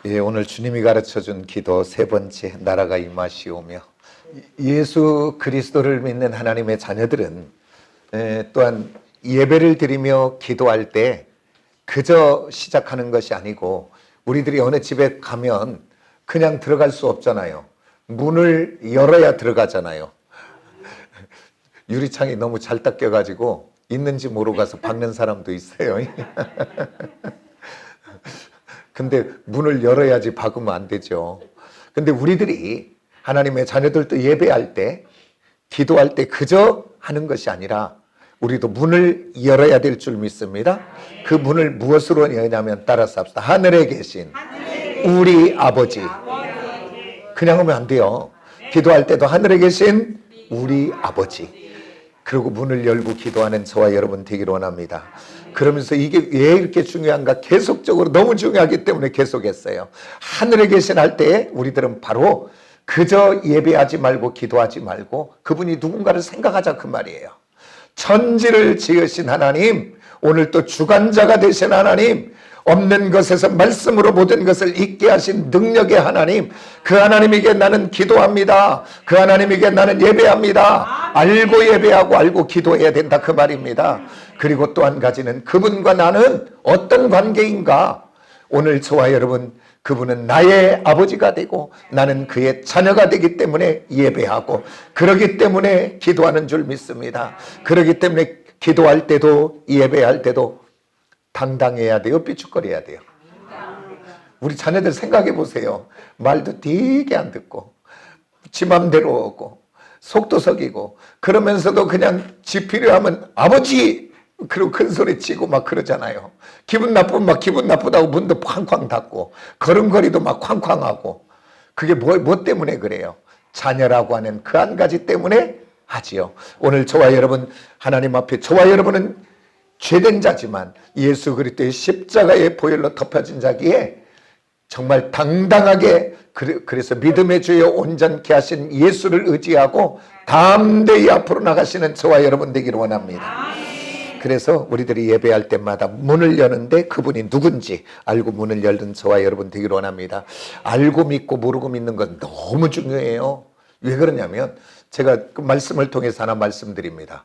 예, 오늘 주님이 가르쳐준 기도 세 번째, 나라가 임하시오며. 예수 그리스도를 믿는 하나님의 자녀들은 또한 예배를 드리며 기도할 때 그저 시작하는 것이 아니고, 우리들이 어느 집에 가면 그냥 들어갈 수 없잖아요. 문을 열어야 들어가잖아요. 유리창이 너무 잘 닦여가지고 있는지 모르고 가서 박는 사람도 있어요. 근데 문을 열어야지 박으면 안 되죠. 근데 우리들이 하나님의 자녀들도 예배할 때, 기도할 때 그저 하는 것이 아니라 우리도 문을 열어야 될 줄 믿습니다. 그 문을 무엇으로 여냐면, 따라서 합시다. 하늘에 계신 우리 아버지. 그냥 하면 안 돼요. 기도할 때도 하늘에 계신 우리 아버지. 그리고 문을 열고 기도하는 저와 여러분 되기를 원합니다. 그러면서 이게 왜 이렇게 중요한가? 계속적으로 너무 중요하기 때문에 계속했어요. 하늘에 계신 할 때 우리들은 바로 그저 예배하지 말고 기도하지 말고 그분이 누군가를 생각하자, 그 말이에요. 천지를 지으신 하나님, 오늘 또 주관자가 되신 하나님, 없는 것에서 말씀으로 모든 것을 있게 하신 능력의 하나님, 그 하나님에게 나는 기도합니다. 그 하나님에게 나는 예배합니다. 알고 예배하고 알고 기도해야 된다, 그 말입니다. 그리고 또 한 가지는, 그분과 나는 어떤 관계인가? 오늘 저와 여러분, 그분은 나의 아버지가 되고 나는 그의 자녀가 되기 때문에 예배하고, 그러기 때문에 기도하는 줄 믿습니다. 그러기 때문에 기도할 때도 예배할 때도 당당해야 돼요? 삐죽거려야 돼요? 우리 자녀들 생각해 보세요. 말도 되게 안 듣고 지 맘대로 오고 속도 석이고, 그러면서도 그냥 지 필요하면 아버지 그리고 큰 소리 치고 막 그러잖아요. 기분 나쁘면 막 기분 나쁘다고 문도 쾅쾅 닫고 걸음걸이도 막 쾅쾅하고. 그게 뭐 때문에 그래요? 자녀라고 하는 그 한 가지 때문에 하지요. 오늘 저와 여러분, 하나님 앞에 저와 여러분은 죄된 자지만 예수 그리스도의 십자가의 보혈로 덮여진 자기에 정말 당당하게, 그래서 믿음의 주에 온전케 하신 예수를 의지하고 담대히 앞으로 나가시는 저와 여러분 되기를 원합니다. 그래서 우리들이 예배할 때마다 문을 여는데 그분이 누군지 알고 문을 열는 저와 여러분 되기를 원합니다. 알고 믿고 모르고 믿는 건 너무 중요해요. 왜 그러냐면, 제가 그 말씀을 통해서 하나 말씀드립니다.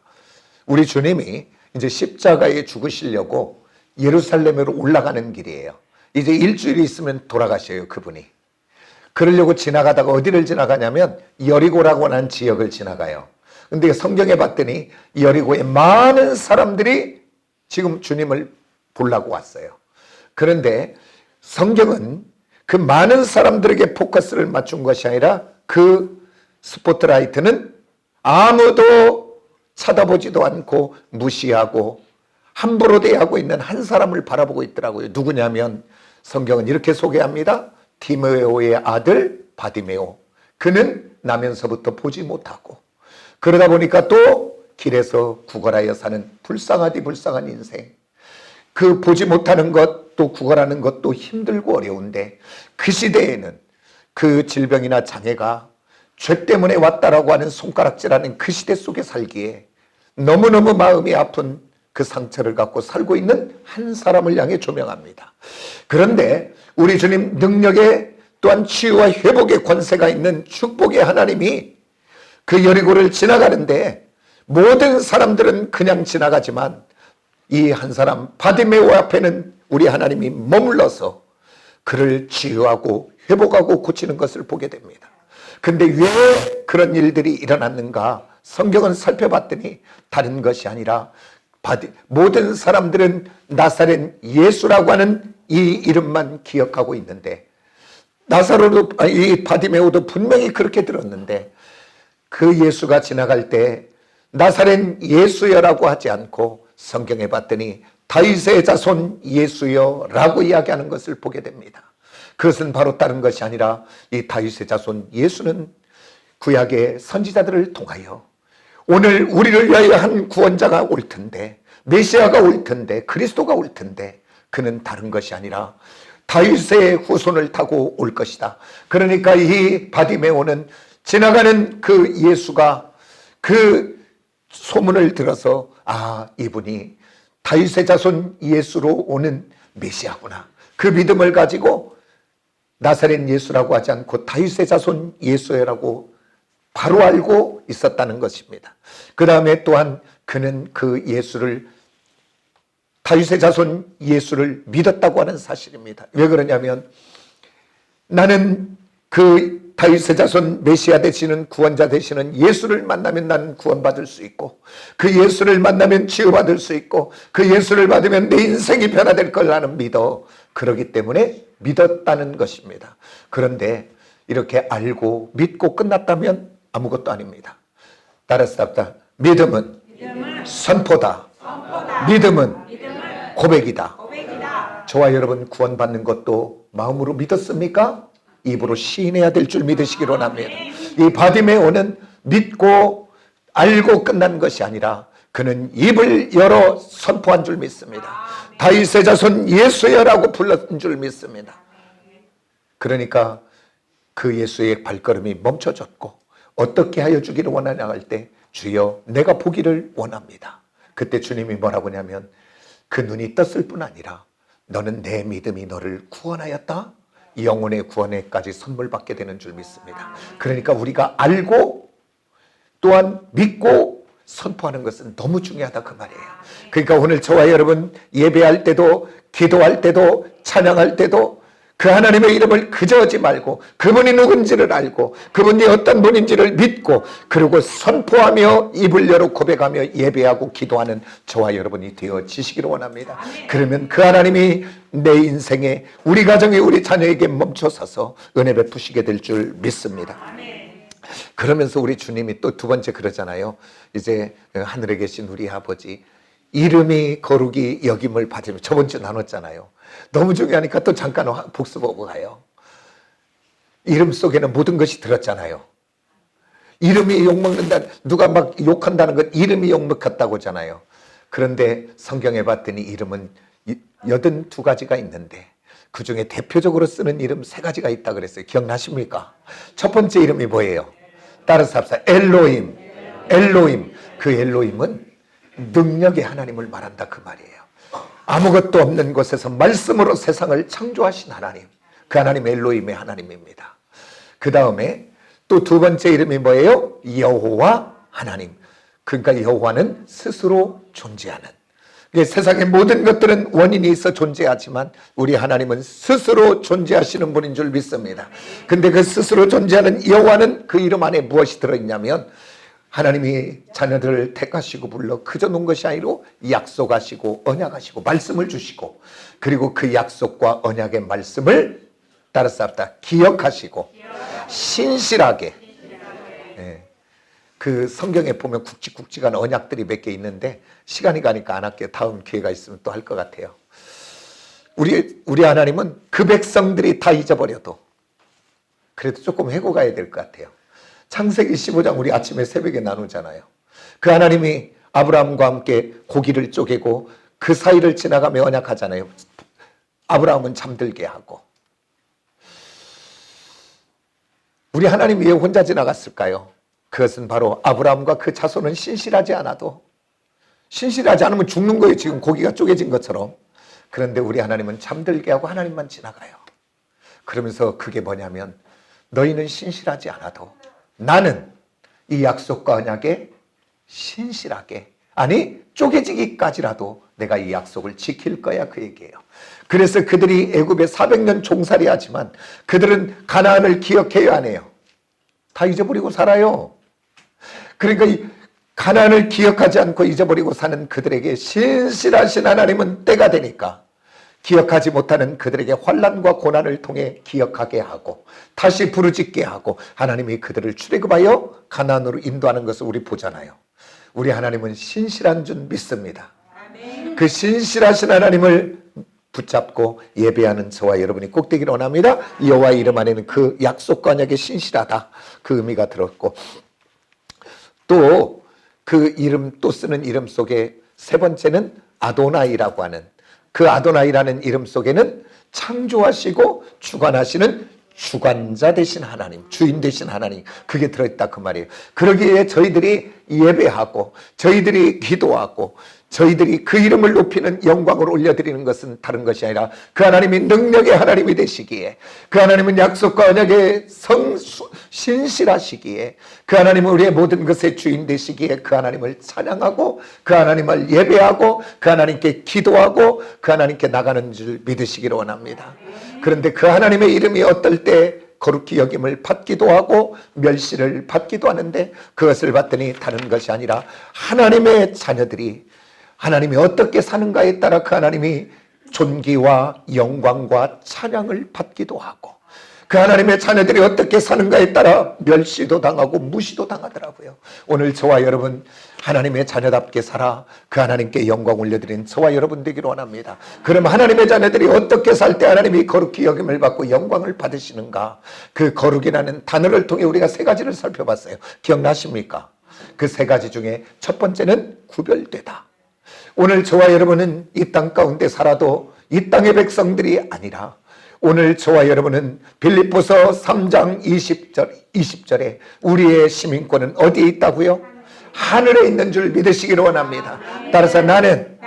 우리 주님이 이제 십자가에 죽으시려고 예루살렘으로 올라가는 길이에요. 이제 일주일이 있으면 돌아가셔요, 그분이. 그러려고 지나가다가 어디를 지나가냐면 여리고라고 하는 지역을 지나가요. 근데 성경에 봤더니 여리고에 많은 사람들이 지금 주님을 보려고 왔어요. 그런데 성경은 그 많은 사람들에게 포커스를 맞춘 것이 아니라 그 스포트라이트는 아무도 쳐다보지도 않고 무시하고 함부로 대하고 있는 한 사람을 바라보고 있더라고요. 누구냐면 성경은 이렇게 소개합니다. 디메오의 아들 바디메오. 그는 나면서부터 보지 못하고, 그러다 보니까 또 길에서 구걸하여 사는 불쌍하디 불쌍한 인생. 그 보지 못하는 것, 또 구걸하는 것도 힘들고 어려운데, 그 시대에는 그 질병이나 장애가 죄 때문에 왔다라고 하는 손가락질하는 그 시대 속에 살기에 너무너무 마음이 아픈 그 상처를 갖고 살고 있는 한 사람을 향해 조명합니다. 그런데 우리 주님 능력에 또한 치유와 회복의 권세가 있는 축복의 하나님이 그 여리고를 지나가는데, 모든 사람들은 그냥 지나가지만 이 한 사람 바디메오 앞에는 우리 하나님이 머물러서 그를 치유하고 회복하고 고치는 것을 보게 됩니다. 근데 왜 그런 일들이 일어났는가? 성경은 살펴봤더니 다른 것이 아니라 모든 사람들은 나사렛 예수라고 하는 이 이름만 기억하고 있는데, 이 바디메오도 분명히 그렇게 들었는데, 그 예수가 지나갈 때 나사렛 예수여라고 하지 않고 성경에 봤더니 다윗의 자손 예수여 라고 이야기하는 것을 보게 됩니다. 그것은 바로 다른 것이 아니라 이 다윗의 자손 예수는 구약의 선지자들을 통하여 오늘 우리를 위하여 한 구원자가 올 텐데, 메시아가 올 텐데, 그리스도가 올 텐데, 그는 다른 것이 아니라 다윗의 후손을 타고 올 것이다. 그러니까 이 바디메오는 지나가는 그 예수가 그 소문을 들어서, 아, 이분이 다윗의 자손 예수로 오는 메시아구나. 그 믿음을 가지고 나사렛 예수라고 하지 않고 다윗의 자손 예수라고 바로 알고 있었다는 것입니다. 그 다음에 또한 그는 그 예수를, 다윗의 자손 예수를 믿었다고 하는 사실입니다. 왜 그러냐면 나는 그 다윗의 자손 메시아 되시는 구원자 되시는 예수를 만나면 나는 구원받을 수 있고, 그 예수를 만나면 치유받을 수 있고, 그 예수를 받으면 내 인생이 변화될 걸 나는 믿어. 그러기 때문에 믿었다는 것입니다. 그런데 이렇게 알고 믿고 끝났다면 아무것도 아닙니다. 따라서 답다. 믿음은 선포다. 믿음은 고백이다. 저와 여러분 구원받는 것도 마음으로 믿었습니까? 입으로 시인해야 될 줄 믿으시기 원합니다. 이 바디메오는 믿고 알고 끝난 것이 아니라 그는 입을 열어 선포한 줄 믿습니다. 다윗의 자손 예수여라고 불렀던 줄 믿습니다. 그러니까 그 예수의 발걸음이 멈춰졌고, 어떻게 하여 주기를 원하냐 할 때, 주여 내가 보기를 원합니다. 그때 주님이 뭐라고 하냐면 그 눈이 떴을 뿐 아니라 너는 내 믿음이 너를 구원하였다. 영혼의 구원에까지 선물 받게 되는 줄 믿습니다. 그러니까 우리가 알고 또한 믿고 선포하는 것은 너무 중요하다 그 말이에요. 그러니까 오늘 저와 여러분 예배할 때도, 기도할 때도, 찬양할 때도 그 하나님의 이름을 그저하지 말고 그분이 누군지를 알고 그분이 어떤 분인지를 믿고, 그리고 선포하며 입을 열어 고백하며 예배하고 기도하는 저와 여러분이 되어지시기를 원합니다. 그러면 그 하나님이 내 인생에, 우리 가정에, 우리 자녀에게 멈춰서서 은혜 베푸시게 될 줄 믿습니다. 그러면서 우리 주님이 또 두 번째 그러잖아요. 이제 하늘에 계신 우리 아버지 이름이 거룩이 여김을 받으며, 저번 주 나눴잖아요. 너무 중요하니까 또 잠깐 복습하고 가요. 이름 속에는 모든 것이 들었잖아요. 이름이 욕먹는다, 누가 막 욕한다는 건 이름이 욕먹었다고 하잖아요. 그런데 성경에 봤더니 이름은 82가지가 있는데 그 중에 대표적으로 쓰는 이름 3가지가 있다 그랬어요. 기억나십니까? 첫 번째 이름이 뭐예요? 따라서 합시다. 엘로힘. 엘로힘. 그 엘로힘은 능력의 하나님을 말한다 그 말이에요. 아무것도 없는 곳에서 말씀으로 세상을 창조하신 하나님, 그 하나님 엘로힘의 하나님입니다. 그 다음에 또 두 번째 이름이 뭐예요? 여호와 하나님. 그러니까 여호와는 스스로 존재하는, 세상의 모든 것들은 원인이 있어 존재하지만 우리 하나님은 스스로 존재하시는 분인 줄 믿습니다. 근데 그 스스로 존재하는 여호와는 그 이름 안에 무엇이 들어있냐면, 하나님이 자녀들을 택하시고 불러 그저 놓은 것이 아니라 약속하시고 언약하시고 말씀을 주시고, 그리고 그 약속과 언약의 말씀을 따라서 합다 기억하시고 신실하게, 그 성경에 보면 굵직굵직한 언약들이 몇 개 있는데 시간이 가니까 안 할게요. 다음 기회가 있으면 또 할 것 같아요. 우리 하나님은 그 백성들이 다 잊어버려도 그래도 조금 회고가야 될 것 같아요. 창세기 15장 우리 아침에 새벽에 나누잖아요. 그 하나님이 아브라함과 함께 고기를 쪼개고 그 사이를 지나가며 언약하잖아요. 아브라함은 잠들게 하고. 우리 하나님이 왜 혼자 지나갔을까요? 그것은 바로 아브라함과 그 자손은 신실하지 않아도, 신실하지 않으면 죽는 거예요. 지금 고기가 쪼개진 것처럼. 그런데 우리 하나님은 잠들게 하고 하나님만 지나가요. 그러면서 그게 뭐냐면, 너희는 신실하지 않아도 나는 이 약속과 언약에 신실하게, 아니 쪼개지기까지라도 내가 이 약속을 지킬 거야 그 얘기예요. 그래서 그들이 애굽에 400년 종살이 하지만 그들은 가나안을 기억해야 안 해요. 다 잊어버리고 살아요. 그러니까 이 가나안을 기억하지 않고 잊어버리고 사는 그들에게 신실하신 하나님은 때가 되니까 기억하지 못하는 그들에게 환난과 고난을 통해 기억하게 하고 다시 부르짖게 하고 하나님이 그들을 출애굽하여 가나안으로 인도하는 것을 우리 보잖아요. 우리 하나님은 신실한 줄 믿습니다. 그 신실하신 하나님을 붙잡고 예배하는 저와 여러분이 꼭 되기를 원합니다. 여호와 이름 안에는 그 약속과 언약에 신실하다 그 의미가 들었고, 또 그 이름, 또 쓰는 이름 속에 세 번째는 아도나이라고 하는, 그 아도나이라는 이름 속에는 창조하시고 주관하시는 주관자 되신 하나님, 주인 되신 하나님, 그게 들어있다 그 말이에요. 그러기에 저희들이 예배하고 저희들이 기도하고 저희들이 그 이름을 높이는 영광을 올려드리는 것은 다른 것이 아니라 그 하나님이 능력의 하나님이 되시기에, 그 하나님은 약속과 언약의 신실하시기에, 그 하나님은 우리의 모든 것의 주인 되시기에 그 하나님을 찬양하고 그 하나님을 예배하고 그 하나님께 기도하고 그 하나님께 나가는 줄 믿으시기를 원합니다. 그런데 그 하나님의 이름이 어떨 때 거룩히 여김을 받기도 하고 멸시를 받기도 하는데, 그것을 받더니 다른 것이 아니라 하나님의 자녀들이 하나님이 어떻게 사는가에 따라 그 하나님이 존귀와 영광과 찬양을 받기도 하고, 그 하나님의 자녀들이 어떻게 사는가에 따라 멸시도 당하고 무시도 당하더라고요. 오늘 저와 여러분 하나님의 자녀답게 살아 그 하나님께 영광 올려드린 저와 여러분 되기를 원합니다. 그럼 하나님의 자녀들이 어떻게 살 때 하나님이 거룩히 여김을 받고 영광을 받으시는가? 그 거룩이라는 단어를 통해 우리가 세 가지를 살펴봤어요. 기억나십니까? 그 세 가지 중에 첫 번째는 구별되다. 오늘 저와 여러분은 이 땅 가운데 살아도 이 땅의 백성들이 아니라, 오늘 저와 여러분은 빌립보서 3장 20절에 우리의 시민권은 어디에 있다고요? 하늘에 있는 줄 믿으시기를 원합니다. 따라서 나는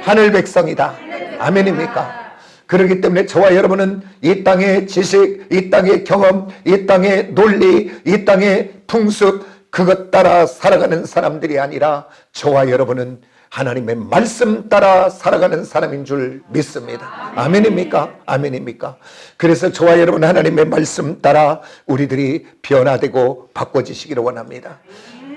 하늘 백성이다. 아멘입니까? 그렇기 때문에 저와 여러분은 이 땅의 지식, 이 땅의 경험, 이 땅의 논리, 이 땅의 풍습, 그것 따라 살아가는 사람들이 아니라 저와 여러분은 하나님의 말씀 따라 살아가는 사람인 줄 믿습니다. 아멘입니까? 아멘입니까? 그래서 저와 여러분 하나님의 말씀 따라 우리들이 변화되고 바꿔지시기를 원합니다.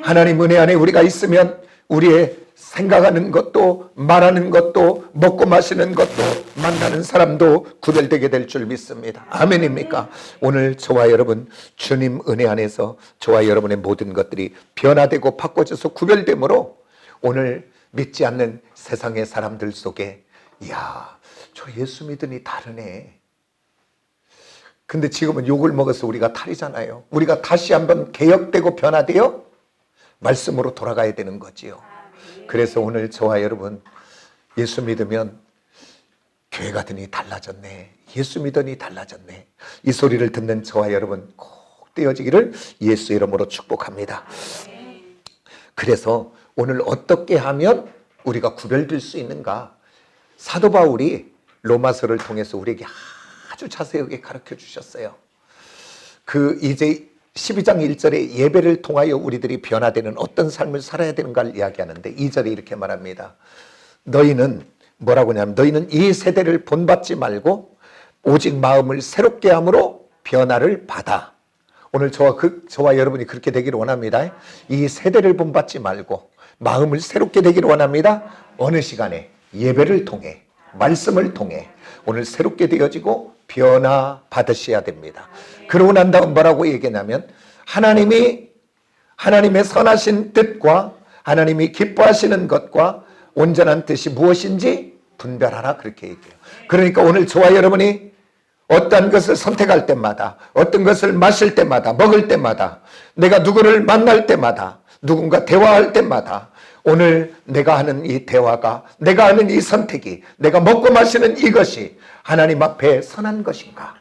하나님 은혜 안에 우리가 있으면 우리의 생각하는 것도 말하는 것도 먹고 마시는 것도 만나는 사람도 구별되게 될 줄 믿습니다. 아멘입니까? 오늘 저와 여러분 주님 은혜 안에서 저와 여러분의 모든 것들이 변화되고 바꿔져서 구별되므로 오늘 믿지 않는 세상의 사람들 속에, 이야, 저 예수 믿으니 다르네. 근데 지금은 욕을 먹어서 우리가 탈이잖아요. 우리가 다시 한번 개혁되고 변화되어 말씀으로 돌아가야 되는 거지요. 그래서 오늘 저와 여러분 예수 믿으면 교회 가더니 달라졌네, 예수 믿으니 달라졌네, 이 소리를 듣는 저와 여러분 꼭 되어지기를 예수 이름으로 축복합니다. 그래서 오늘 어떻게 하면 우리가 구별될 수 있는가? 사도 바울이 로마서를 통해서 우리에게 아주 자세하게 가르쳐 주셨어요. 그 이제 12장 1절에 예배를 통하여 우리들이 변화되는 어떤 삶을 살아야 되는가를 이야기하는데 2절에 이렇게 말합니다. 너희는 뭐라고 하냐면, 너희는 이 세대를 본받지 말고 오직 마음을 새롭게 함으로 변화를 받아. 오늘 저와 여러분이 그렇게 되기를 원합니다. 이 세대를 본받지 말고 마음을 새롭게 되기를 원합니다. 어느 시간에? 예배를 통해, 말씀을 통해 오늘 새롭게 되어지고 변화 받으셔야 됩니다. 그러고 난 다음 뭐라고 얘기하냐면, 하나님의 선하신 뜻과 하나님이 기뻐하시는 것과 온전한 뜻이 무엇인지 분별하라, 그렇게 얘기해요. 그러니까 오늘 저와 여러분이 어떤 것을 선택할 때마다, 어떤 것을 마실 때마다, 먹을 때마다, 내가 누구를 만날 때마다, 누군가 대화할 때마다 오늘 내가 하는 이 대화가, 내가 하는 이 선택이, 내가 먹고 마시는 이것이 하나님 앞에 선한 것인가?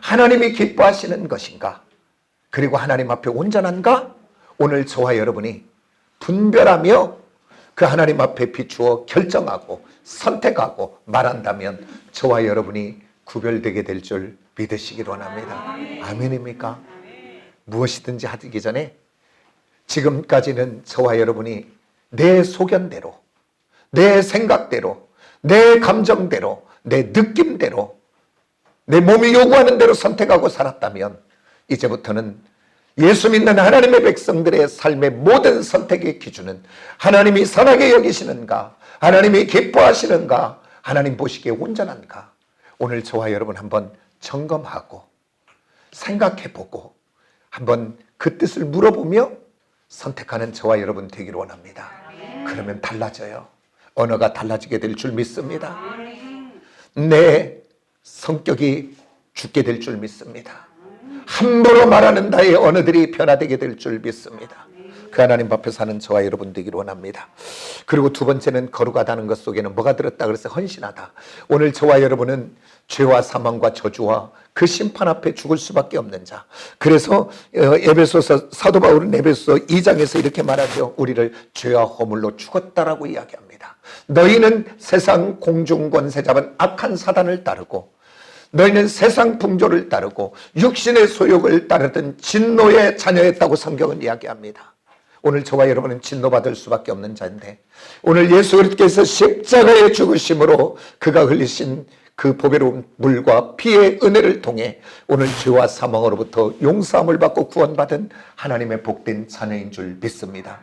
하나님이 기뻐하시는 것인가? 그리고 하나님 앞에 온전한가? 오늘 저와 여러분이 분별하며 그 하나님 앞에 비추어 결정하고 선택하고 말한다면 저와 여러분이 구별되게 될 줄 믿으시기 원합니다. 아멘입니까? 무엇이든지 하기 전에 지금까지는 저와 여러분이 내 소견대로, 내 생각대로, 내 감정대로, 내 느낌대로, 내 몸이 요구하는 대로 선택하고 살았다면 이제부터는 예수 믿는 하나님의 백성들의 삶의 모든 선택의 기준은 하나님이 선하게 여기시는가, 하나님이 기뻐하시는가, 하나님 보시기에 온전한가, 오늘 저와 여러분 한번 점검하고 생각해보고 한번 그 뜻을 물어보며 선택하는 저와 여러분 되기를 원합니다. 그러면 달라져요. 언어가 달라지게 될 줄 믿습니다. 내 성격이 죽게 될 줄 믿습니다. 함부로 말하는 나의 언어들이 변화되게 될 줄 믿습니다. 그 하나님 앞에 사는 저와 여러분 되기를 원합니다. 그리고 두 번째는 거룩하다는 것 속에는 뭐가 들었다 그래서 헌신하다. 오늘 저와 여러분은 죄와 사망과 저주와 그 심판 앞에 죽을 수밖에 없는 자. 그래서 에베소서, 사도 바울은 에베소서 2장에서 이렇게 말하죠. 우리를 죄와 허물로 죽었다라고 이야기합니다. 너희는 세상 공중 권세 잡은 악한 사단을 따르고 너희는 세상 풍조를 따르고 육신의 소욕을 따르던 진노의 자녀였다고 성경은 이야기합니다. 오늘 저와 여러분은 진노받을 수밖에 없는 자인데 오늘 예수 그리스도께서 십자가의 죽으심으로 그가 흘리신 그 보배로운 물과 피의 은혜를 통해 오늘 죄와 사망으로부터 용서함을 받고 구원받은 하나님의 복된 자녀인 줄 믿습니다.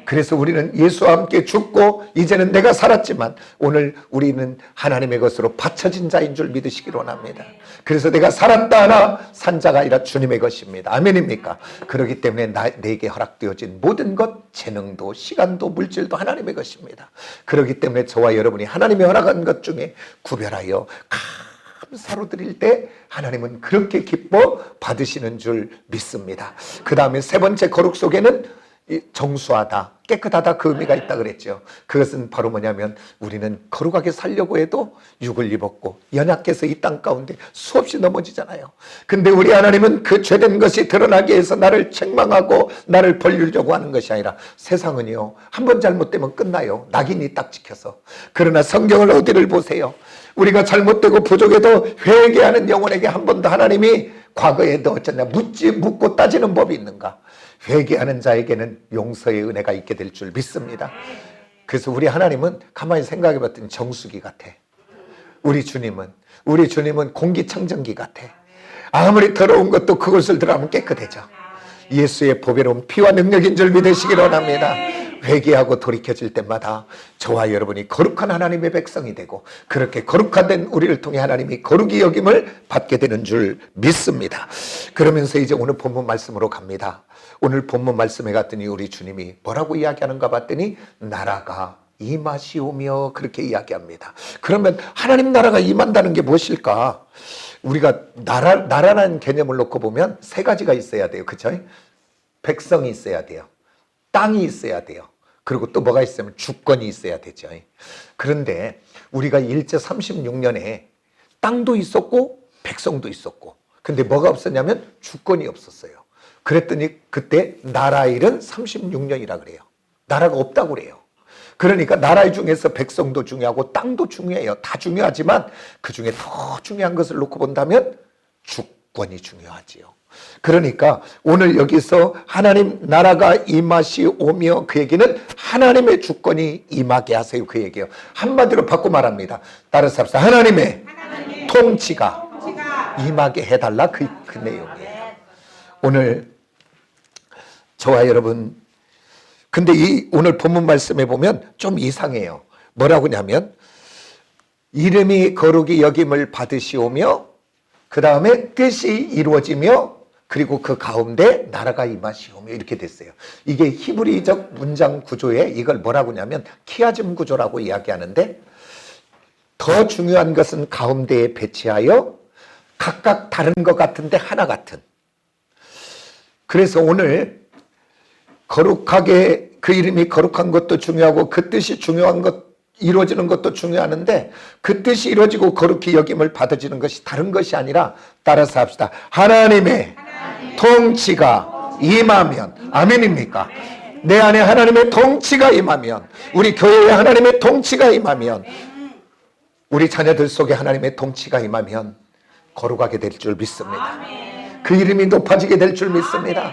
그래서 우리는 예수와 함께 죽고 이제는 내가 살았지만 오늘 우리는 하나님의 것으로 바쳐진 자인 줄 믿으시기 원합니다. 그래서 내가 살았다 하나 산 자가 아니라 주님의 것입니다. 아멘입니까? 그렇기 때문에 내게 허락되어진 모든 것, 재능도 시간도 물질도 하나님의 것입니다. 그렇기 때문에 저와 여러분이 하나님의 허락한 것 중에 구별하여 감사로 드릴 때 하나님은 그렇게 기뻐 받으시는 줄 믿습니다. 그 다음에 세 번째 거룩 속에는 정수하다, 깨끗하다 그 의미가 있다 그랬죠. 그것은 바로 뭐냐면 우리는 거룩하게 살려고 해도 육을 입었고 연약해서 이 땅 가운데 수없이 넘어지잖아요. 근데 우리 하나님은 그 죄된 것이 드러나게 해서 나를 책망하고 나를 벌리려고 하는 것이 아니라 세상은요 한 번 잘못되면 끝나요. 낙인이 딱 찍혀서. 그러나 성경을 어디를 보세요. 우리가 잘못되고 부족해도 회개하는 영혼에게 한 번 더 하나님이 과거에 너 어쩌냐 묻고 따지는 법이 있는가. 회개하는 자에게는 용서의 은혜가 있게 될 줄 믿습니다. 그래서 우리 하나님은 가만히 생각해 봤더니 정수기 같아. 우리 주님은 공기청정기 같아. 아무리 더러운 것도 그것을 들어가면 깨끗해져. 예수의 보배로운 피와 능력인 줄 믿으시기 원합니다. 회개하고 돌이켜질 때마다 저와 여러분이 거룩한 하나님의 백성이 되고 그렇게 거룩한 우리를 통해 하나님이 거룩히 여김을 받게 되는 줄 믿습니다. 그러면서 이제 오늘 본문 말씀으로 갑니다. 오늘 본문 말씀에 갔더니 우리 주님이 뭐라고 이야기하는가 봤더니 나라가 임하시오며 그렇게 이야기합니다. 그러면 하나님 나라가 임한다는 게 무엇일까? 우리가 나라라는 개념을 놓고 보면 세 가지가 있어야 돼요. 그렇죠? 백성이 있어야 돼요. 땅이 있어야 돼요. 그리고 또 뭐가 있으면 주권이 있어야 되죠. 그런데 우리가 일제 36년에 땅도 있었고 백성도 있었고 근데 뭐가 없었냐면 주권이 없었어요. 그랬더니 그때 나라일은 36년이라 그래요. 나라가 없다고 그래요. 그러니까 나라 중에서 백성도 중요하고 땅도 중요해요. 다 중요하지만 그 중에 더 중요한 것을 놓고 본다면 주권이 중요하지요. 그러니까 오늘 여기서 하나님 나라가 임하시오며 그 얘기는 하나님의 주권이 임하게 하세요 그 얘기예요. 한마디로 바꿔 말합니다. 따라서 합시다. 하나님의 통치가 임하게 해달라 그 내용이에요. 오늘 저와 여러분 근데 이 오늘 본문 말씀에 보면 좀 이상해요. 뭐라고 하냐면 이름이 거룩히 여김을 받으시오며 그 다음에 뜻이 이루어지며 그리고 그 가운데 나라가 임하시오며 이렇게 됐어요. 이게 히브리적 문장 구조에 이걸 뭐라고 하냐면 키아즘 구조라고 이야기하는데 더 중요한 것은 가운데에 배치하여 각각 다른 것 같은데 하나 같은. 그래서 오늘 거룩하게 그 이름이 거룩한 것도 중요하고 그 뜻이 중요한 것 이루어지는 것도 중요한데 그 뜻이 이루어지고 거룩히 여김을 받아지는 것이 다른 것이 아니라 따라서 합시다. 하나님의 통치가 임하면 아멘입니까? 내 안에 하나님의 통치가 임하면 우리 교회에 하나님의 통치가 임하면 우리 자녀들 속에 하나님의 통치가 임하면 거룩하게 될 줄 믿습니다. 그 이름이 높아지게 될 줄 믿습니다.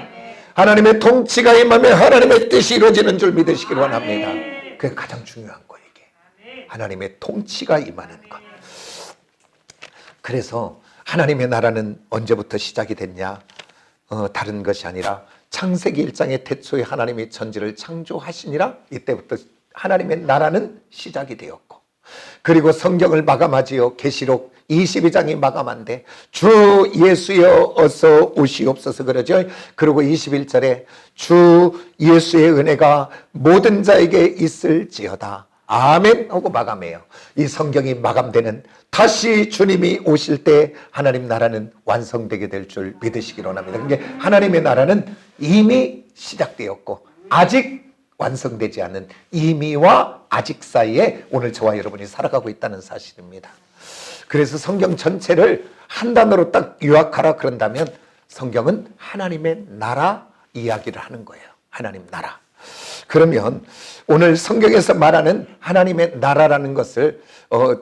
하나님의 통치가 임하면 하나님의 뜻이 이루어지는 줄 믿으시길 원합니다. 그게 가장 중요한 거예요. 이게 하나님의 통치가 임하는 것. 그래서 하나님의 나라는 언제부터 시작이 됐냐? 다른 것이 아니라 창세기 1장의 태초에 하나님이 천지를 창조하시니라 이때부터 하나님의 나라는 시작이 되었고 그리고 성경을 마감하지요. 계시록 22장이 마감한데 주 예수여 어서 오시옵소서 그러죠. 그리고 21절에 주 예수의 은혜가 모든 자에게 있을지어다 아멘 하고 마감해요. 이 성경이 마감되는 다시 주님이 오실 때 하나님 나라는 완성되게 될 줄 믿으시기 원합니다. 그러니까 하나님의 나라는 이미 시작되었고 아직 완성되지 않은 이미와 아직 사이에 오늘 저와 여러분이 살아가고 있다는 사실입니다. 그래서 성경 전체를 한 단어로 딱 요약하라 그런다면 성경은 하나님의 나라 이야기를 하는 거예요. 하나님 나라. 그러면 오늘 성경에서 말하는 하나님의 나라라는 것을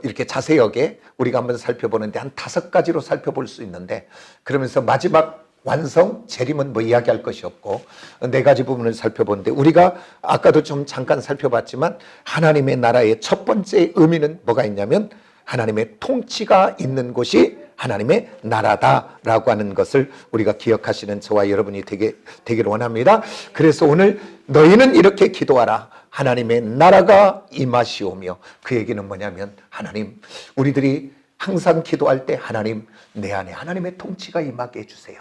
이렇게 자세하게 우리가 한번 살펴보는데 한 5가지로 살펴볼 수 있는데, 그러면서 마지막 완성, 재림은 뭐 이야기할 것이 없고 4가지 부분을 살펴보는데, 우리가 아까도 좀 잠깐 살펴봤지만 하나님의 나라의 첫 번째 의미는 뭐가 있냐면 하나님의 통치가 있는 곳이 하나님의 나라다라고 하는 것을 우리가 기억하시는 저와 여러분이 되기를 원합니다. 그래서 오늘 너희는 이렇게 기도하라. 하나님의 나라가 임하시오며, 그 얘기는 뭐냐면 하나님, 우리들이 항상 기도할 때 하나님, 내 안에 하나님의 통치가 임하게 해주세요.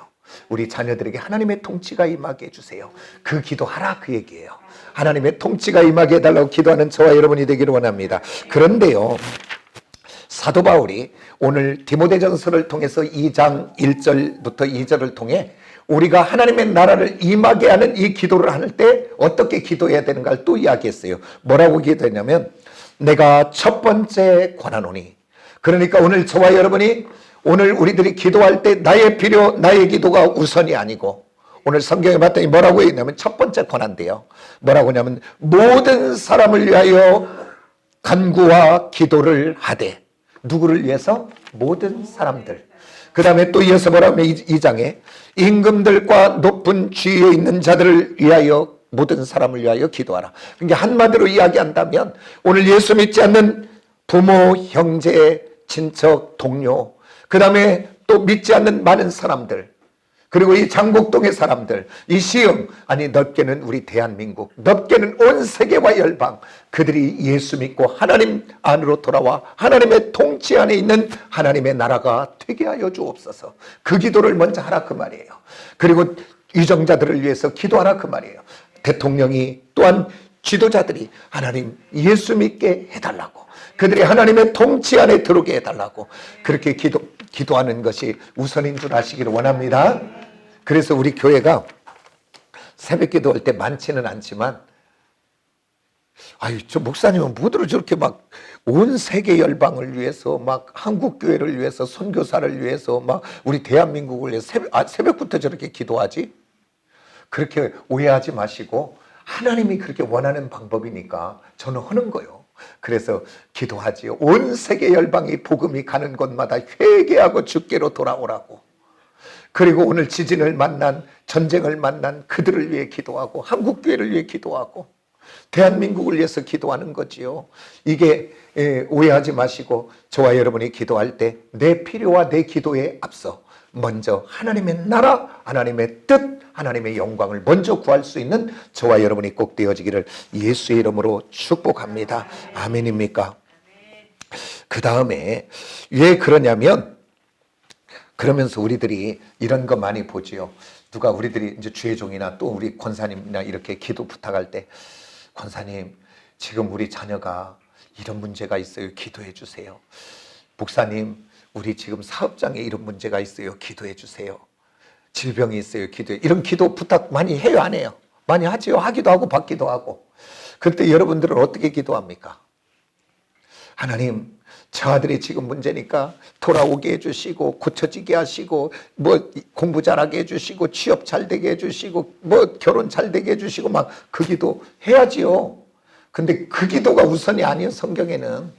우리 자녀들에게 하나님의 통치가 임하게 해주세요. 그 기도하라, 그 얘기예요. 하나님의 통치가 임하게 해달라고 기도하는 저와 여러분이 되기를 원합니다. 그런데요, 사도 바울이 오늘 디모데전서를 통해서 2장 1절부터 2절을 통해 우리가 하나님의 나라를 임하게 하는 이 기도를 할 때 어떻게 기도해야 되는가를 또 이야기했어요. 뭐라고 기도했냐면 내가 첫 번째 권하노니, 그러니까 오늘 저와 여러분이 오늘 우리들이 기도할 때 나의 필요, 나의 기도가 우선이 아니고, 오늘 성경에 봤더니 뭐라고 했냐면 첫 번째 권한대요. 뭐라고 하냐면 모든 사람을 위하여 간구와 기도를 하되. 누구를 위해서? 모든 사람들. 그 다음에 또 이어서 뭐라고 하면 2장에 임금들과 높은 지위에 있는 자들을 위하여, 모든 사람을 위하여 기도하라. 그러니까 한마디로 이야기한다면 오늘 예수 믿지 않는 부모, 형제, 친척, 동료, 그 다음에 또 믿지 않는 많은 사람들, 그리고 이 장곡동의 사람들, 이 시흥, 아니 넓게는 우리 대한민국, 넓게는 온 세계와 열방, 그들이 예수 믿고 하나님 안으로 돌아와 하나님의 통치 안에 있는 하나님의 나라가 되게 하여 주옵소서. 그 기도를 먼저 하라, 그 말이에요. 그리고 유정자들을 위해서 기도하라, 그 말이에요. 대통령이, 또한 지도자들이 하나님 예수 믿게 해달라고, 그들이 하나님의 통치 안에 들어오게 해달라고, 그렇게 기도하는 것이 우선인 줄 아시기를 원합니다. 그래서 우리 교회가 새벽 기도할 때 많지는 않지만, 아유, 저 목사님은 뭐들을 저렇게 막 온 세계 열방을 위해서, 막 한국 교회를 위해서, 선교사를 위해서, 막 우리 대한민국을 위해서 새벽부터 저렇게 기도하지? 그렇게 오해하지 마시고, 하나님이 그렇게 원하는 방법이니까 저는 하는 거예요. 그래서 기도하지요. 온 세계 열방이 복음이 가는 곳마다 회개하고 주께로 돌아오라고. 그리고 오늘 지진을 만난, 전쟁을 만난 그들을 위해 기도하고, 한국교회를 위해 기도하고, 대한민국을 위해서 기도하는 거지요. 이게 오해하지 마시고, 저와 여러분이 기도할 때 내 필요와 내 기도에 앞서 먼저 하나님의 나라, 하나님의 뜻, 하나님의 영광을 먼저 구할 수 있는 저와 여러분이 꼭 되어지기를 예수의 이름으로 축복합니다. 아멘입니까? 그 다음에 왜 그러냐면, 그러면서 우리들이 이런 거 많이 보지요. 누가 우리들이 이제 주의종이나 또 우리 권사님이나 이렇게 기도 부탁할 때, 권사님 지금 우리 자녀가 이런 문제가 있어요, 기도해 주세요. 목사님 우리 지금 사업장에 이런 문제가 있어요, 기도해 주세요. 질병이 있어요, 기도해. 이런 기도 부탁 많이 해요, 안 해요? 많이 하지요. 하기도 하고 받기도 하고. 그때 여러분들은 어떻게 기도합니까? 하나님, 저 아들이 지금 문제니까 돌아오게 해주시고, 고쳐지게 하시고, 뭐 공부 잘하게 해주시고, 취업 잘 되게 해주시고, 뭐 결혼 잘 되게 해주시고, 막 그 기도 해야지요. 근데 그 기도가 우선이 아니에요, 성경에는.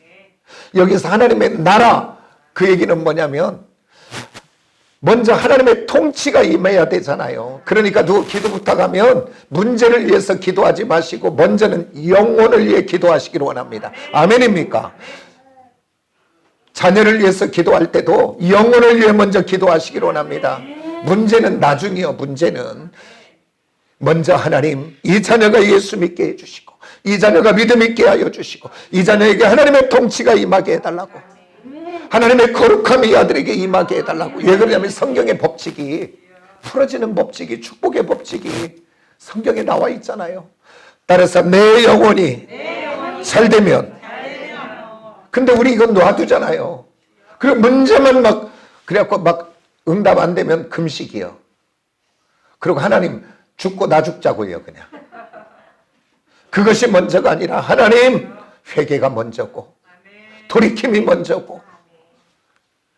여기서 하나님의 나라, 그 얘기는 뭐냐면 먼저 하나님의 통치가 임해야 되잖아요. 그러니까 누구 기도 부탁하면 문제를 위해서 기도하지 마시고 먼저는 영혼을 위해 기도하시기를 원합니다. 아멘입니까? 자녀를 위해서 기도할 때도 영혼을 위해 먼저 기도하시기를 원합니다. 문제는 나중이요. 문제는 먼저 하나님, 이 자녀가 예수 믿게 해주시고, 이 자녀가 믿음 있게 하여 주시고, 이 자녀에게 하나님의 통치가 임하게 해달라고, 하나님의 거룩함이 이 아들에게 임하게 해달라고. 왜 그러냐면 성경의 법칙이, 풀어지는 법칙이, 축복의 법칙이 성경에 나와 있잖아요. 따라서 내 영혼이 잘 되면, 근데 우리 이건 놔두잖아요. 그리고 문제만 막, 그래갖고 막 응답 안 되면 금식이요. 그리고 하나님 죽고 나 죽자고요, 그냥. 그것이 먼저가 아니라 하나님 회개가 먼저고, 돌이킴이 먼저고,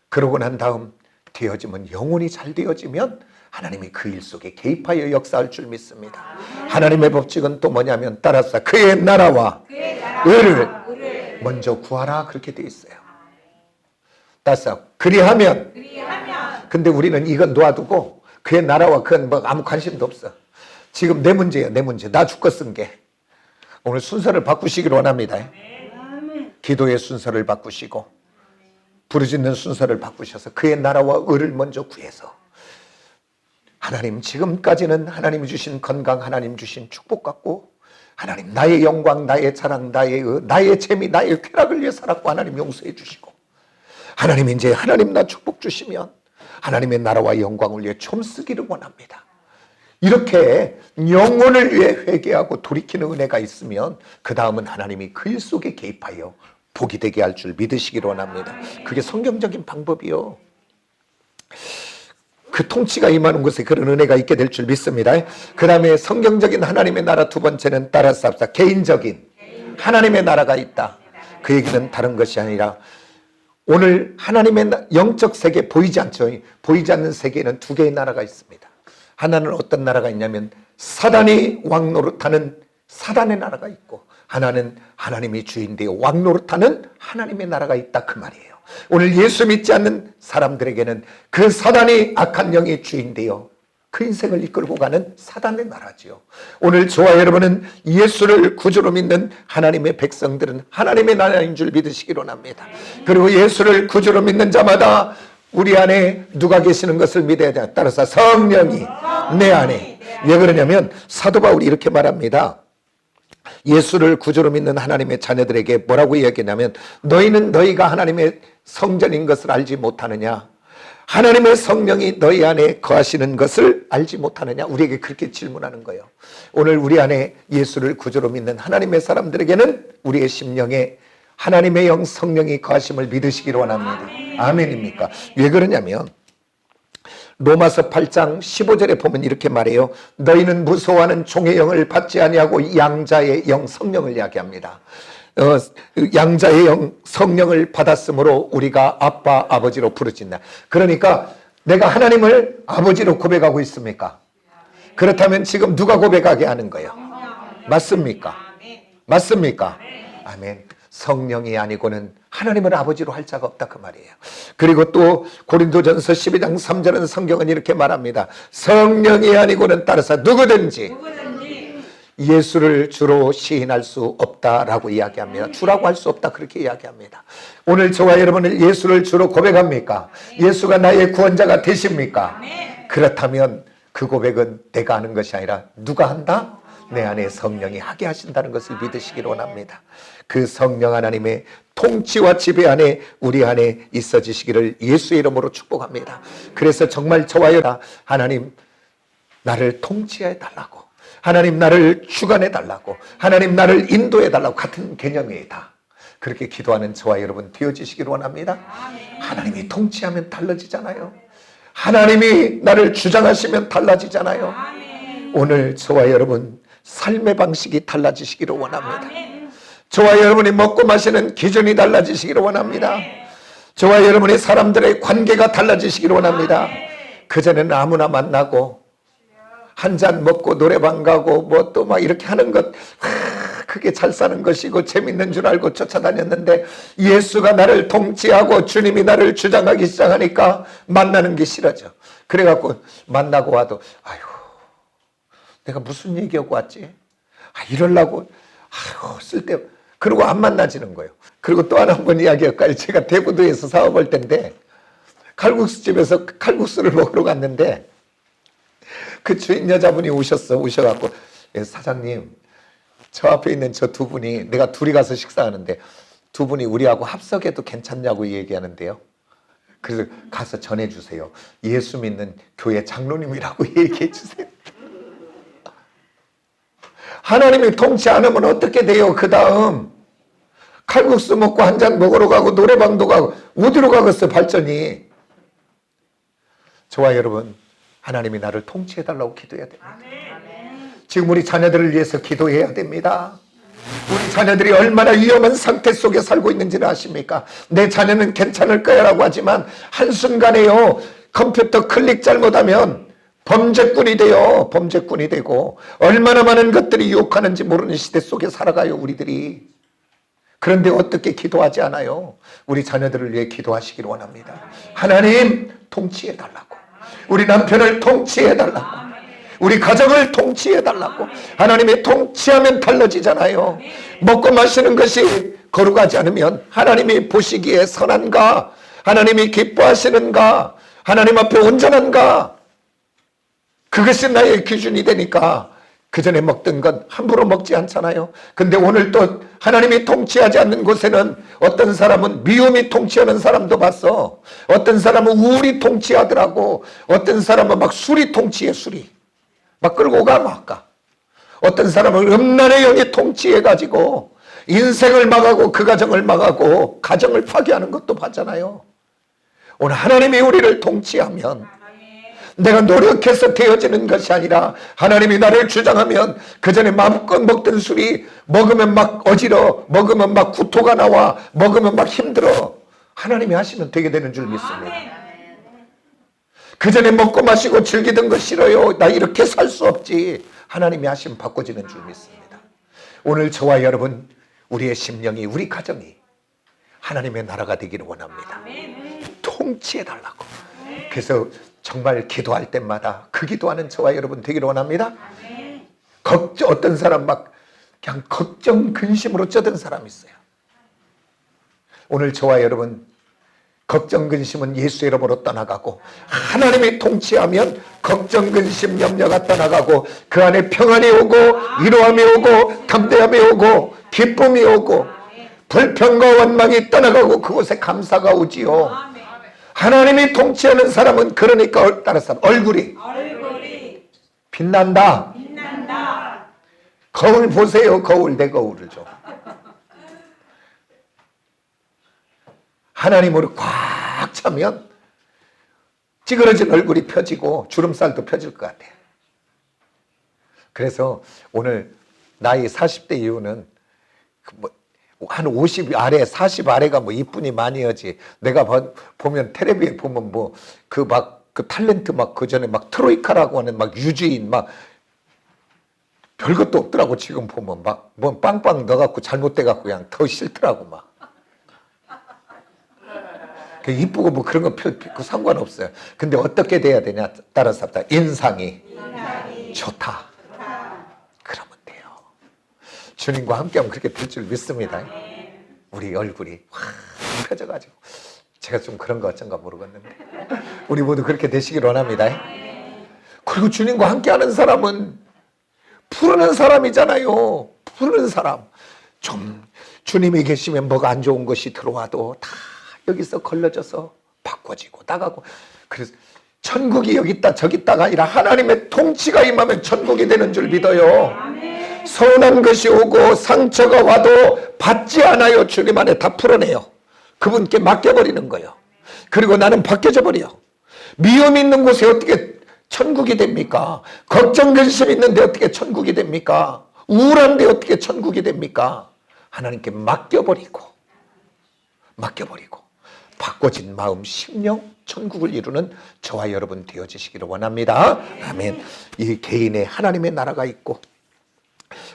그러고 난 다음 되어지면, 영혼이 잘 되어지면 하나님이 그 일 속에 개입하여 역사할 줄 믿습니다. 하나님의 법칙은 또 뭐냐면 따라서 그의 나라와 의를 먼저 구하라, 그렇게 되어 있어요. 따라서 그리하면. 근데 우리는 이건 놓아두고 그의 나라와 그건 뭐 아무 관심도 없어. 지금 내 문제야, 내 문제. 나 죽고 쓴 게. 오늘 순서를 바꾸시길 원합니다. 기도의 순서를 바꾸시고 부르짖는 순서를 바꾸셔서 그의 나라와 의를 먼저 구해서, 하나님 지금까지는 하나님이 주신 건강, 하나님 주신 축복 갖고, 하나님 나의 영광, 나의 자랑, 나의 재미, 나의 쾌락을 위해 살았고 하나님 용서해 주시고, 하나님 이제 하나님 나 축복 주시면 하나님의 나라와 영광을 위해 좀 쓰기를 원합니다. 이렇게 영혼을 위해 회개하고 돌이키는 은혜가 있으면 그 다음은 하나님이 그 일 속에 개입하여 복이 되게 할 줄 믿으시기를 원합니다. 그게 성경적인 방법이요. 그 통치가 임하는 곳에 그런 은혜가 있게 될 줄 믿습니다. 그 다음에 성경적인 하나님의 나라 두 번째는 따라서 합시다. 개인적인 하나님의 나라가 있다. 그 얘기는 다른 것이 아니라 오늘 하나님의 영적 세계 보이지 않죠. 보이지 않는 세계에는 두 개의 나라가 있습니다. 하나는 어떤 나라가 있냐면 사단이 왕노릇하는 사단의 나라가 있고, 하나는 하나님이 주인되어 왕노릇하는 하나님의 나라가 있다, 그 말이에요. 오늘 예수 믿지 않는 사람들에게는 그 사단이, 악한 영이 주인되어 그 인생을 이끌고 가는 사단의 나라지요. 오늘 저와 여러분은 예수를 구주로 믿는 하나님의 백성들은 하나님의 나라인 줄 믿으시기로 합니다. 그리고 예수를 구주로 믿는 자마다 우리 안에 누가 계시는 것을 믿어야 돼요. 따라서 성령이 내 안에. 왜 그러냐면 사도 바울이 이렇게 말합니다. 예수를 구주로 믿는 하나님의 자녀들에게 뭐라고 이야기하냐면, 너희는 너희가 하나님의 성전인 것을 알지 못하느냐? 하나님의 성령이 너희 안에 거하시는 것을 알지 못하느냐? 우리에게 그렇게 질문하는 거예요. 오늘 우리 안에 예수를 구주로 믿는 하나님의 사람들에게는 우리의 심령에 하나님의 영 성령이 거하심을 믿으시기를 원합니다. 아멘입니까? 왜 그러냐면 로마서 8장 15절에 보면 이렇게 말해요. 너희는 무서워하는 종의 영을 받지 아니하고 양자의 영 성령을 이야기합니다. 양자의 영 성령을 받았으므로 우리가 아빠 아버지로 부르짖나. 그러니까 내가 하나님을 아버지로 고백하고 있습니까? 그렇다면 지금 누가 고백하게 하는 거예요? 맞습니까? 맞습니까? 아멘. 성령이 아니고는 하나님을 아버지로 할 자가 없다, 그 말이에요. 그리고 또 고린도전서 12장 3절은 성경은 이렇게 말합니다. 성령이 아니고는 따라서 누구든지 예수를 주로 시인할 수 없다라고 이야기합니다. 주라고 할 수 없다, 그렇게 이야기합니다. 오늘 저와 여러분은 예수를 주로 고백합니까? 예수가 나의 구원자가 되십니까? 그렇다면 그 고백은 내가 하는 것이 아니라 누가 한다? 내 안에 성령이 하게 하신다는 것을 믿으시기를 원합니다. 그 성령 하나님의 통치와 지배 안에 우리 안에 있어지시기를 예수의 이름으로 축복합니다. 그래서 정말 저와 여러분, 하나님 나를 통치해 달라고, 하나님 나를 주관해 달라고, 하나님 나를 인도해 달라고, 같은 개념이다. 그렇게 기도하는 저와 여러분 되어지시기를 원합니다. 하나님이 통치하면 달라지잖아요. 하나님이 나를 주장하시면 달라지잖아요. 오늘 저와 여러분 삶의 방식이 달라지시기를 원합니다. 저와 여러분이 먹고 마시는 기준이 달라지시기를 원합니다. 저와 여러분의 사람들의 관계가 달라지시기를 원합니다. 그전에는 아무나 만나고 한 잔 먹고 노래방 가고 뭐 또 막 이렇게 하는 것, 그게 잘 사는 것이고 재밌는 줄 알고 쫓아다녔는데, 예수가 나를 통치하고 주님이 나를 주장하기 시작하니까 만나는 게 싫어져. 그래갖고 만나고 와도 아유 내가 무슨 얘기하고 왔지? 이러려고 쓸데. 그리고 안 만나지는 거예요. 그리고 또 하나 한번 이야기할까요? 제가 대구도에서 사업할 때인데 칼국수집에서 칼국수를 먹으러 갔는데 그 주인 여자분이 오셔갖고, 사장님 저 앞에 있는 저 두 분이, 내가 둘이 가서 식사하는데 두 분이 우리하고 합석해도 괜찮냐고 얘기하는데요. 그래서 가서 전해주세요. 예수 믿는 교회 장로님이라고 얘기해 주세요. 하나님이 통치 안 하면 어떻게 돼요? 그 다음 칼국수 먹고 한 잔 먹으러 가고 노래방도 가고 어디로 가겠어요, 발전이. 저와 여러분, 하나님이 나를 통치해달라고 기도해야 됩니다. 지금 우리 자녀들을 위해서 기도해야 됩니다. 우리 자녀들이 얼마나 위험한 상태 속에 살고 있는지를 아십니까? 내 자녀는 괜찮을 거야 라고 하지만 한순간에요, 컴퓨터 클릭 잘못하면 범죄꾼이 돼요. 범죄꾼이 되고 얼마나 많은 것들이 유혹하는지 모르는 시대 속에 살아가요, 우리들이. 그런데 어떻게 기도하지 않아요? 우리 자녀들을 위해 기도하시기를 원합니다. 하나님 통치해달라고. 우리 남편을 통치해달라고. 우리 가정을 통치해달라고. 하나님의 통치하면 달라지잖아요. 먹고 마시는 것이 거룩하지 않으면 하나님이 보시기에 선한가? 하나님이 기뻐하시는가? 하나님 앞에 온전한가? 그것이 나의 기준이 되니까 그 전에 먹던 건 함부로 먹지 않잖아요. 근데 오늘 또 하나님이 통치하지 않는 곳에는 어떤 사람은 미움이 통치하는 사람도 봤어. 어떤 사람은 우울이 통치하더라고. 어떤 사람은 막 술이 통치해, 술이. 막 끌고 가, 막 가. 어떤 사람은 음란의 영이 통치해가지고 인생을 망하고 그 가정을 망하고 가정을 파괴하는 것도 봤잖아요. 오늘 하나님이 우리를 통치하면 내가 노력해서 되어지는 것이 아니라 하나님이 나를 주장하면 그 전에 마음껏 먹던 술이 먹으면 막 어지러, 먹으면 막 구토가 나와, 먹으면 막 힘들어. 하나님이 하시면 되게 되는 줄 믿습니다. 그 전에 먹고 마시고 즐기던 거 싫어요. 나 이렇게 살 수 없지. 하나님이 하시면 바꿔지는 줄 믿습니다. 오늘 저와 여러분, 우리의 심령이, 우리 가정이 하나님의 나라가 되기를 원합니다. 통치해달라고. 그래서 정말 기도할 때마다 그 기도하는 저와 여러분 되기를 원합니다. 어떤 사람 막 그냥 걱정 근심으로 쩌든 사람 있어요. 오늘 저와 여러분 걱정 근심은 예수 이름으로 떠나가고 하나님이 통치하면 걱정 근심 염려가 떠나가고 그 안에 평안이 오고 위로함이 오고 담대함이 오고 기쁨이 오고 불평과 원망이 떠나가고 그곳에 감사가 오지요. 하나님이 통치하는 사람은 그러니까 따라서 얼굴이 빛난다. 거울 보세요. 거울, 내 거울을 좀. 하나님으로 꽉 차면 찌그러진 얼굴이 펴지고 주름살도 펴질 것 같아요. 그래서 오늘 나이 40대 이후는 한 50 아래, 40 아래가 뭐 이쁜이 많이여지. 내가 보면 텔레비에 보면 뭐 그 탤런트 막 그 전에 막 트로이카라고 하는 막 유지인 막 별것도 없더라고. 지금 보면 막 뭐 빵빵 넣어갖고 잘못돼갖고 그냥 더 싫더라고 막. 이쁘고 뭐 그런 거 상관없어요. 근데 어떻게 돼야 되냐 따라서 인상이 좋다. 그러면 돼요. 주님과 함께하면 그렇게 될 줄 믿습니다. 우리 얼굴이 확 펴져가지고 제가 좀 그런 거 어쩐가 모르겠는데 우리 모두 그렇게 되시길 원합니다. 그리고 주님과 함께하는 사람은 부르는 사람이잖아요. 부르는 사람. 좀 주님이 계시면 뭐가 안 좋은 것이 들어와도 다 여기서 걸러져서 바꿔지고 나가고. 그래서 천국이 여기 있다 저기 있다가 아니라 하나님의 통치가 임하면 천국이 되는 줄 믿어요. 서운한 것이 오고 상처가 와도 받지 않아요. 주님 안에 다 풀어내요. 그분께 맡겨버리는 거예요. 그리고 나는 바뀌어져 버려. 미움 있는 곳에 어떻게 천국이 됩니까? 걱정 근심 있는데 어떻게 천국이 됩니까? 우울한데 어떻게 천국이 됩니까? 하나님께 맡겨버리고 바꿔진 마음, 심령, 천국을 이루는 저와 여러분 되어지시기를 원합니다. 아멘. 이 개인의 하나님의 나라가 있고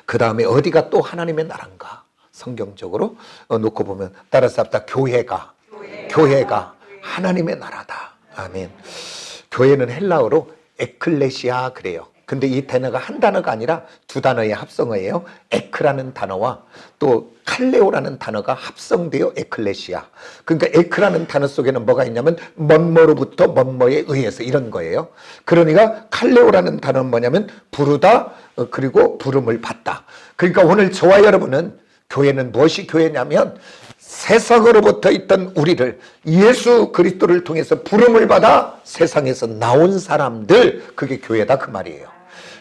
그 다음에 어디가 또 하나님의 나라인가? 성경적으로 놓고 보면 따라서 교회가 하나님의 나라다. 아멘. 교회는 헬라어로 에클레시아 그래요. 근데 이 단어가 한 단어가 아니라 두 단어의 합성어예요. 에크라는 단어와 또 칼레오라는 단어가 합성되어 에클레시아. 그러니까 에크라는 단어 속에는 뭐가 있냐면 뭐뭐로부터 뭐뭐에 의해서 이런 거예요. 그러니까 칼레오라는 단어는 뭐냐면 부르다 그리고 부름을 받다. 그러니까 오늘 저와 여러분은 교회는 무엇이 교회냐면 세상으로부터 있던 우리를 예수 그리스도를 통해서 부름을 받아 세상에서 나온 사람들, 그게 교회다 그 말이에요.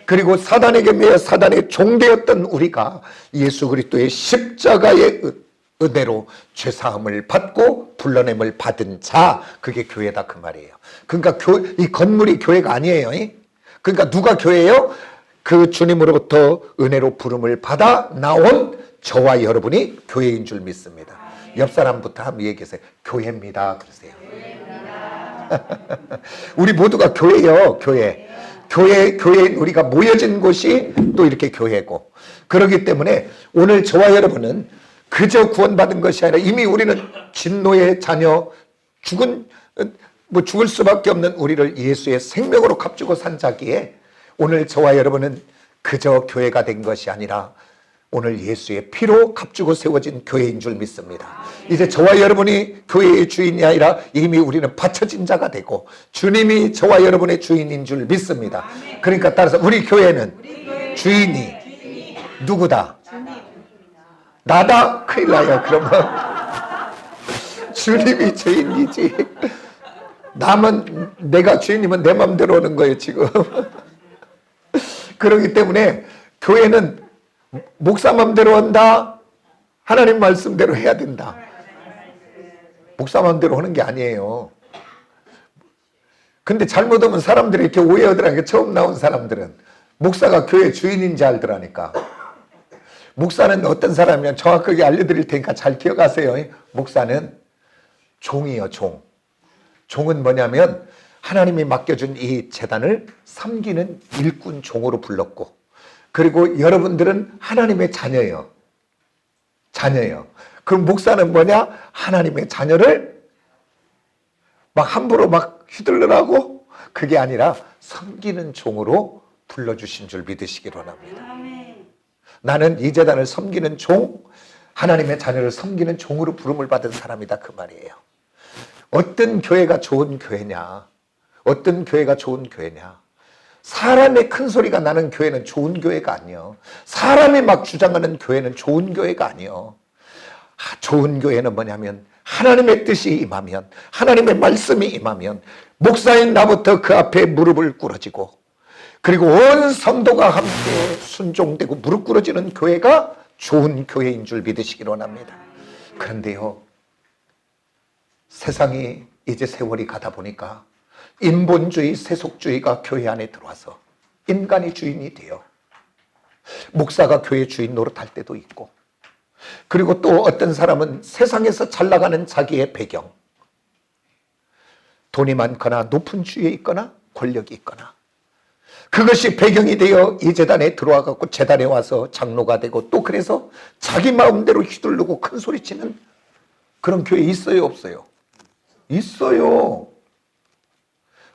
그리고 사단에게 매여 사단의 종되었던 우리가 예수 그리스도의 십자가의 은혜로 죄사함을 받고 불러냄을 받은 자, 그게 교회다 그 말이에요. 그러니까 이 건물이 교회가 아니에요. 그러니까 누가 교회예요? 그 주님으로부터 은혜로 부름을 받아 나온 저와 여러분이 교회인 줄 믿습니다. 옆 사람부터 한번 얘기하세요. 교회입니다. 그러세요. 우리 모두가 교회요, 교회. 교회인 우리가 모여진 곳이 또 이렇게 교회고. 그렇기 때문에 오늘 저와 여러분은 그저 구원받은 것이 아니라 이미 우리는 진노의 자녀, 죽을 수밖에 없는 우리를 예수의 생명으로 값주고 산 자기에 오늘 저와 여러분은 그저 교회가 된 것이 아니라 오늘 예수의 피로 값주고 세워진 교회인 줄 믿습니다. 이제 저와 여러분이 교회의 주인이 아니라 이미 우리는 바쳐진 자가 되고 주님이 저와 여러분의 주인인 줄 믿습니다. 그러니까 따라서 우리 교회는 주인이 누구다? 나다? 큰일 나요. 그러면 주님이 주인이지. 내가 주인이면 내 맘대로 하는 거예요 지금. 그렇기 때문에 교회는 목사 맘대로 한다, 하나님 말씀대로 해야 된다. 목사 맘대로 하는 게 아니에요. 근데 잘못하면 사람들이 이렇게 오해하더라니까. 처음 나온 사람들은 목사가 교회 주인인 줄 알더라니까. 목사는 어떤 사람이면 정확하게 알려드릴 테니까 잘 기억하세요. 목사는 종이요, 종. 종은 뭐냐면 하나님이 맡겨준 이 재단을 섬기는 일꾼 종으로 불렀고, 그리고 여러분들은 하나님의 자녀예요. 자녀예요. 그럼 목사는 뭐냐? 하나님의 자녀를 막 함부로 막 휘둘러라고? 그게 아니라 섬기는 종으로 불러주신 줄 믿으시기 원합니다. 나는 이 재단을 섬기는 종, 하나님의 자녀를 섬기는 종으로 부름을 받은 사람이다, 그 말이에요. 어떤 교회가 좋은 교회냐? 어떤 교회가 좋은 교회냐? 사람의 큰 소리가 나는 교회는 좋은 교회가 아니요. 사람이 막 주장하는 교회는 좋은 교회가 아니요. 좋은 교회는 뭐냐면 하나님의 뜻이 임하면, 하나님의 말씀이 임하면 목사인 나부터 그 앞에 무릎을 꿇어지고, 그리고 온 성도가 함께 순종되고 무릎 꿇어지는 교회가 좋은 교회인 줄 믿으시기 원합니다. 그런데요, 세상이 이제 세월이 가다 보니까 인본주의, 세속주의가 교회 안에 들어와서 인간이 주인이 돼요. 목사가 교회 주인 노릇할 때도 있고, 그리고 또 어떤 사람은 세상에서 잘 나가는 자기의 배경, 돈이 많거나 높은 주위에 있거나 권력이 있거나, 그것이 배경이 되어 이 재단에 들어와 갖고 재단에 와서 장로가 되고, 또 그래서 자기 마음대로 휘두르고 큰 소리치는 그런 교회 있어요, 없어요? 있어요.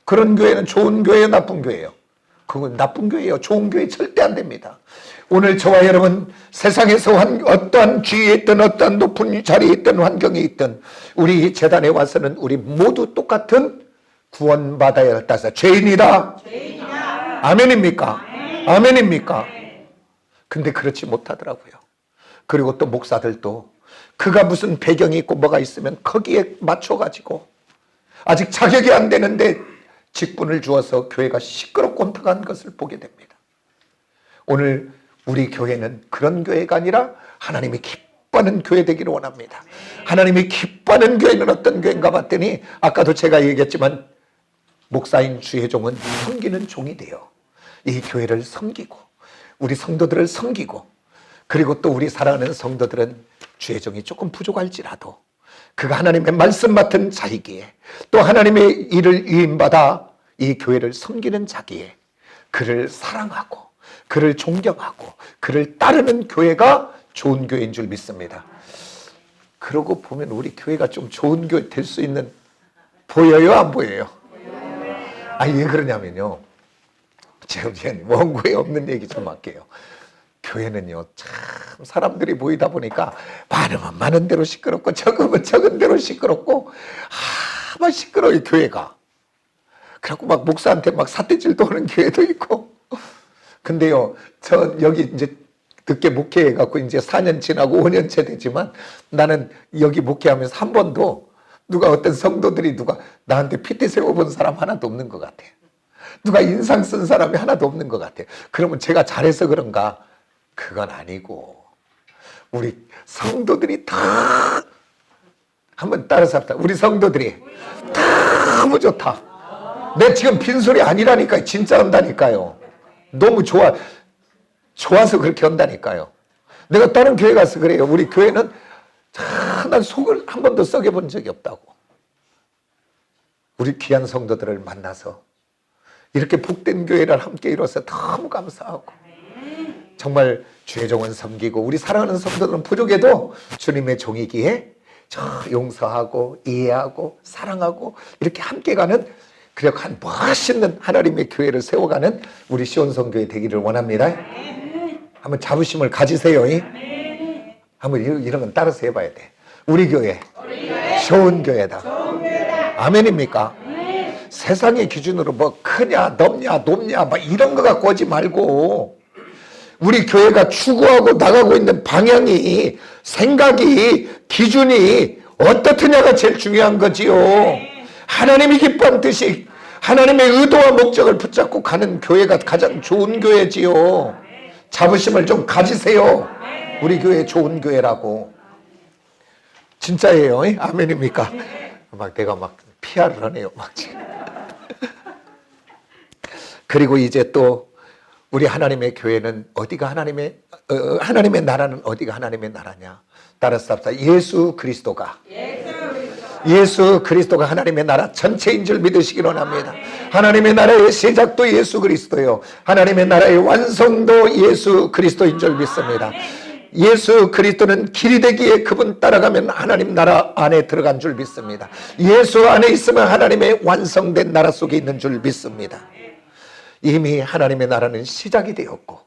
그런 교회는 좋은 교회예요, 나쁜 교회예요? 그건 나쁜 교회예요. 좋은 교회 절대 안 됩니다. 오늘 저와 여러분, 세상에서 어떠한 지위에 있든 어떠한 높은 자리에 있든 환경에 있든 우리 재단에 와서는 우리 모두 똑같은 구원받아야 할 따서 죄인이다. 아멘입니까? 아멘입니까? 근데 그렇지 못하더라고요. 그리고 또 목사들도 그가 무슨 배경이 있고 뭐가 있으면 거기에 맞춰가지고 아직 자격이 안 되는데 직분을 주어서 교회가 시끄럽고 혼탁한 것을 보게 됩니다. 오늘 우리 교회는 그런 교회가 아니라 하나님이 기뻐하는 교회 되기를 원합니다. 하나님이 기뻐하는 교회는 어떤 교회인가 봤더니 아까도 제가 얘기했지만 목사인 주의 종은 섬기는 종이 돼요. 이 교회를 섬기고 우리 성도들을 섬기고, 그리고 또 우리 사랑하는 성도들은 주의 종이 조금 부족할지라도 그가 하나님의 말씀 맡은 자이기에, 또 하나님의 일을 위임받아 이 교회를 섬기는 자기에 그를 사랑하고 그를 존경하고 그를 따르는 교회가 좋은 교회인 줄 믿습니다. 그러고 보면 우리 교회가 좀 좋은 교회 될 수 있는, 보여요, 안 보여요? 왜 그러냐면요, 제가 원고에 없는 얘기 좀 할게요. 교회는요, 참 사람들이 모이다 보니까 많으면 많은 대로 시끄럽고 적으면 적은 대로 시끄럽고 막 시끄러워요, 교회가. 그래갖고 막 목사한테 막 사태질도 하는 교회도 있고. 근데요, 저 여기 이제 늦게 목회해갖고 이제 4년 지나고 5년째 되지만 나는 여기 목회하면서 한 번도 누가 어떤 성도들이 누가 나한테 핏대 세워본 사람 하나도 없는 것 같아요. 누가 인상 쓴 사람이 하나도 없는 것 같아요. 그러면 제가 잘해서 그런가? 그건 아니고 우리 성도들이 다 한번 따라서 합시다. 우리 성도들이 너무 좋다. 내 지금 빈소리 아니라니까요. 진짜 한다니까요. 너무 좋아서 그렇게 한다니까요. 내가 다른 교회 가서 그래요. 우리 교회는 난 속을 한 번도 썩여본 적이 없다고. 우리 귀한 성도들을 만나서 이렇게 복된 교회를 함께 이뤄서 너무 감사하고 정말 주의 종은 섬기고 우리 사랑하는 성도들은 부족해도 주님의 종이기에 용서하고 이해하고 사랑하고 이렇게 함께 가는 그렇게 한 멋있는 하나님의 교회를 세워가는 우리 시온성교회 되기를 원합니다. 한번 자부심을 가지세요. 한번 이런 건 따라서 해봐야 돼. 우리 교회 좋은 교회다. 아멘입니까? 세상의 기준으로 뭐 크냐 넓냐 높냐 막 이런 거 갖고 오지 말고 우리 교회가 추구하고 나가고 있는 방향이 생각이 기준이 어떻느냐가 제일 중요한 거지요. 하나님이 기뻐하는 뜻이 하나님의 의도와 목적을 붙잡고 가는 교회가 가장 좋은 교회지요. 자부심을 좀 가지세요. 우리 교회 좋은 교회라고. 진짜예요. 아멘입니까? 막 내가 막 PR을 하네요. 막 지금. 그리고 이제 또 우리 하나님의 교회는 어디가 하나님의 나라는 어디가 하나님의 나라냐? 따라서 합시다. 예수 그리스도가 하나님의 나라 전체인 줄 믿으시기 원합니다. 하나님의 나라의 시작도 예수 그리스도요. 하나님의 나라의 완성도 예수 그리스도인 줄 믿습니다. 예수 그리스도는 길이 되기에 그분 따라가면 하나님 나라 안에 들어간 줄 믿습니다. 예수 안에 있으면 하나님의 완성된 나라 속에 있는 줄 믿습니다. 이미 하나님의 나라는 시작이 되었고,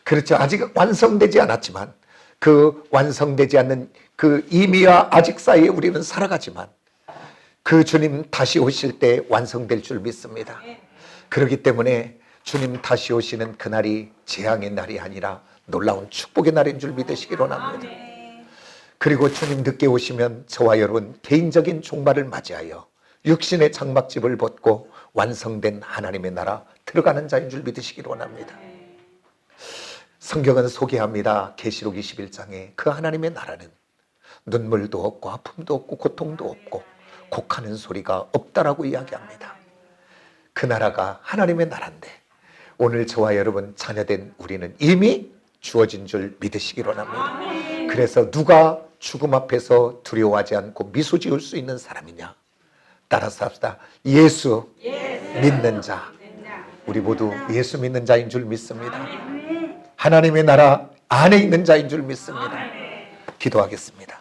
그렇죠. 아직 완성되지 않았지만 그 완성되지 않는 그 이미와 아직 사이에 우리는 살아가지만 그 주님 다시 오실 때 완성될 줄 믿습니다. 그렇기 때문에 주님 다시 오시는 그날이 재앙의 날이 아니라 놀라운 축복의 날인 줄 믿으시기 원합니다. 그리고 주님 늦게 오시면 저와 여러분 개인적인 종말을 맞이하여 육신의 장막집을 벗고 완성된 하나님의 나라 들어가는 자인 줄 믿으시기 원합니다. 성경은 소개합니다. 계시록 21장에 그 하나님의 나라는 눈물도 없고 아픔도 없고 고통도 없고 곡하는 소리가 없다라고 이야기합니다. 그 나라가 하나님의 나라인데 오늘 저와 여러분 자녀된 우리는 이미 주어진 줄 믿으시기 원합니다. 그래서 누가 죽음 앞에서 두려워하지 않고 미소 지을 수 있는 사람이냐? 따라서 합시다. 예수 믿는 자. 우리 모두 예수 믿는 자인 줄 믿습니다. 하나님의 나라 안에 있는 자인 줄 믿습니다. 기도하겠습니다.